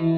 You're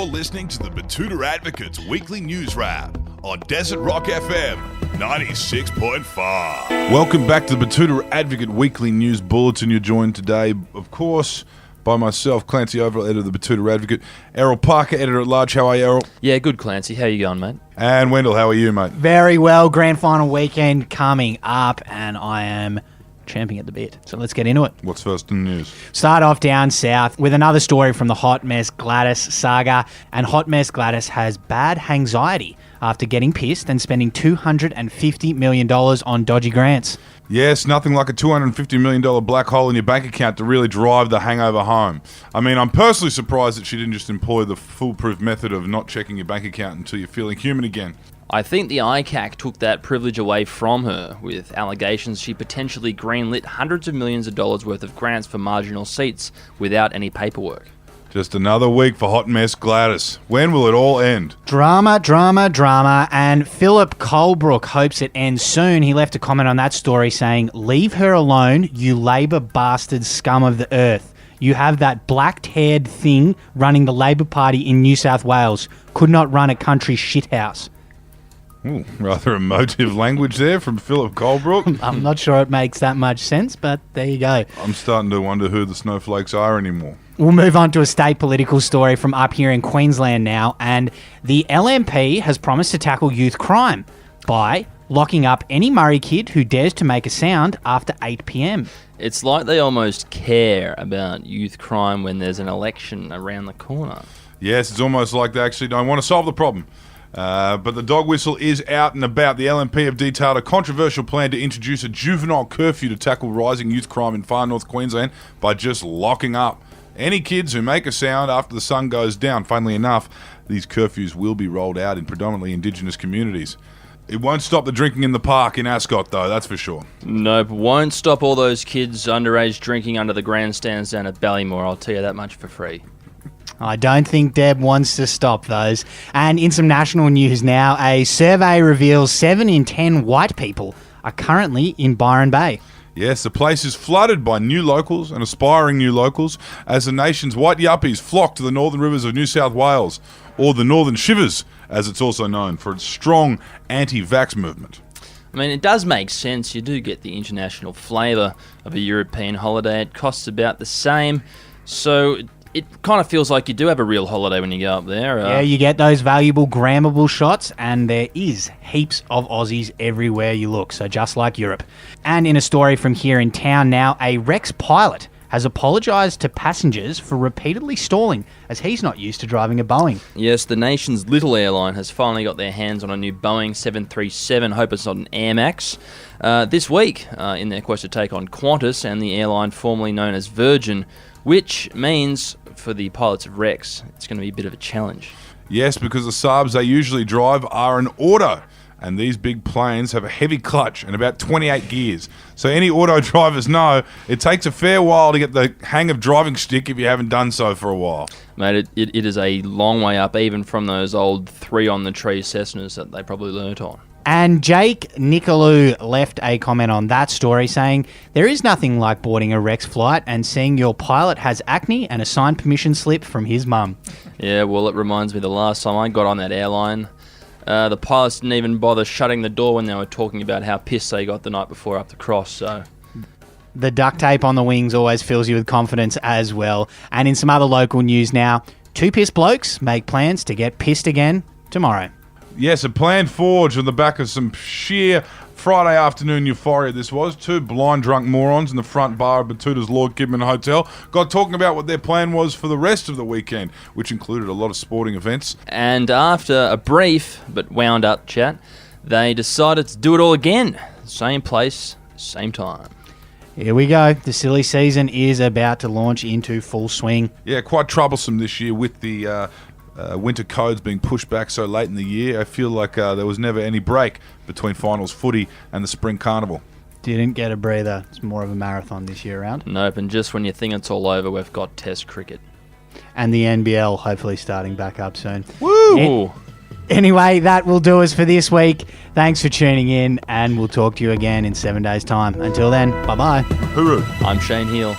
listening to the Batuta Advocate's weekly news wrap on Desert Rock FM 96.5. Welcome back to the Batuta Advocate Weekly News Bulletin. You're joined today, of course, by myself, Clancy Overall, editor of the Batuta Advocate, Errol Parker, editor-at-large. How are you, Errol? Yeah, good, Clancy. How you going, mate? And Wendell, how are you, mate? Very well. Grand final weekend coming up, and I am champing at the bit. So let's get into it. What's first in the news? Start off down south with another story from the Hot Mess Gladys saga. And Hot Mess Gladys has bad anxiety after getting pissed and spending $250 million on dodgy grants. Yes, nothing like a $250 million black hole in your bank account to really drive the hangover home. I mean, I'm personally surprised that she didn't just employ the foolproof method of not checking your bank account until you're feeling human again. I think the ICAC took that privilege away from her with allegations she potentially greenlit hundreds of millions of dollars worth of grants for marginal seats without any paperwork. Just another week for Hot Mess Gladys. When will it all end? Drama, drama, drama, and Philip Colebrook hopes it ends soon. He left a comment on that story saying, "Leave her alone, you Labor bastard scum of the earth. You have that black-haired thing running the Labor Party in New South Wales. Could not run a country shithouse." Ooh, rather emotive language there from Philip Colebrook. I'm not sure it makes that much sense, but there you go. I'm starting to wonder who the snowflakes are anymore. We'll move on to a state political story from up here in Queensland now, and the LNP has promised to tackle youth crime by locking up any Murray kid who dares to make a sound after 8 p.m. It's like they almost care about youth crime when there's an election around the corner. Yes, it's almost like they actually don't want to solve the problem. But the dog whistle is out and about. The LNP have detailed a controversial plan to introduce a juvenile curfew to tackle rising youth crime in far north Queensland by just locking up any kids who make a sound after the sun goes down. Funnily enough, these curfews will be rolled out in predominantly Indigenous communities. It won't stop the drinking in the park in Ascot, though, that's for sure. Nope, won't stop all those kids underage drinking under the grandstands down at Ballymore, I'll tell you that much for free. I don't think Deb wants to stop those. And in some national news now, a survey reveals 7 in 10 white people are currently in Byron Bay. Yes, the place is flooded by new locals and aspiring new locals as the nation's white yuppies flock to the northern rivers of New South Wales, or the Northern Shivers, as it's also known, for its strong anti-vax movement. I mean, it does make sense. You do get the international flavour of a European holiday. It costs about the same, so it kind of feels like you do have a real holiday when you go up there. Yeah, you get those valuable grammable shots, and there is heaps of Aussies everywhere you look, so just like Europe. And in a story from here in town now, a Rex pilot has apologised to passengers for repeatedly stalling, as he's not used to driving a Boeing. Yes, the nation's little airline has finally got their hands on a new Boeing 737. Hope it's not an Air Max. This week, in their quest to take on Qantas and the airline formerly known as Virgin, which means for the pilots of Rex, it's going to be a bit of a challenge. Yes, because the Saabs they usually drive are an auto, and these big planes have a heavy clutch and about 28 gears. So any auto drivers know it takes a fair while to get the hang of driving stick if you haven't done so for a while. Mate, it is a long way up, even from those old 3-on-the-tree Cessnas that they probably learnt on. And Jake Nicolou left a comment on that story saying, "There is nothing like boarding a Rex flight and seeing your pilot has acne and a signed permission slip from his mum." Yeah, well, it reminds me the last time I got on that airline, the pilots didn't even bother shutting the door when they were talking about how pissed they got the night before up the cross, so... The duct tape on the wings always fills you with confidence as well. And in some other local news now, 2 pissed blokes make plans to get pissed again tomorrow. Yes, a plan forged on the back of some sheer Friday afternoon euphoria this was. 2 blind drunk morons in the front bar of Batuta's Lord Kidman Hotel got talking about what their plan was for the rest of the weekend, which included a lot of sporting events. And after a brief but wound up chat, they decided to do it all again. Same place, same time. Here we go. The silly season is about to launch into full swing. Yeah, quite troublesome this year with the winter codes being pushed back so late in the year. I feel like there was never any break between finals footy and the spring carnival. Didn't get a breather. It's more of a marathon this year round. Nope, and just when you think it's all over, we've got Test cricket. And the NBL hopefully starting back up soon. Woo! Anyway, that will do us for this week. Thanks for tuning in, and we'll talk to you again in 7 days' time. Until then, bye-bye. Hooroo. I'm Shane Heal.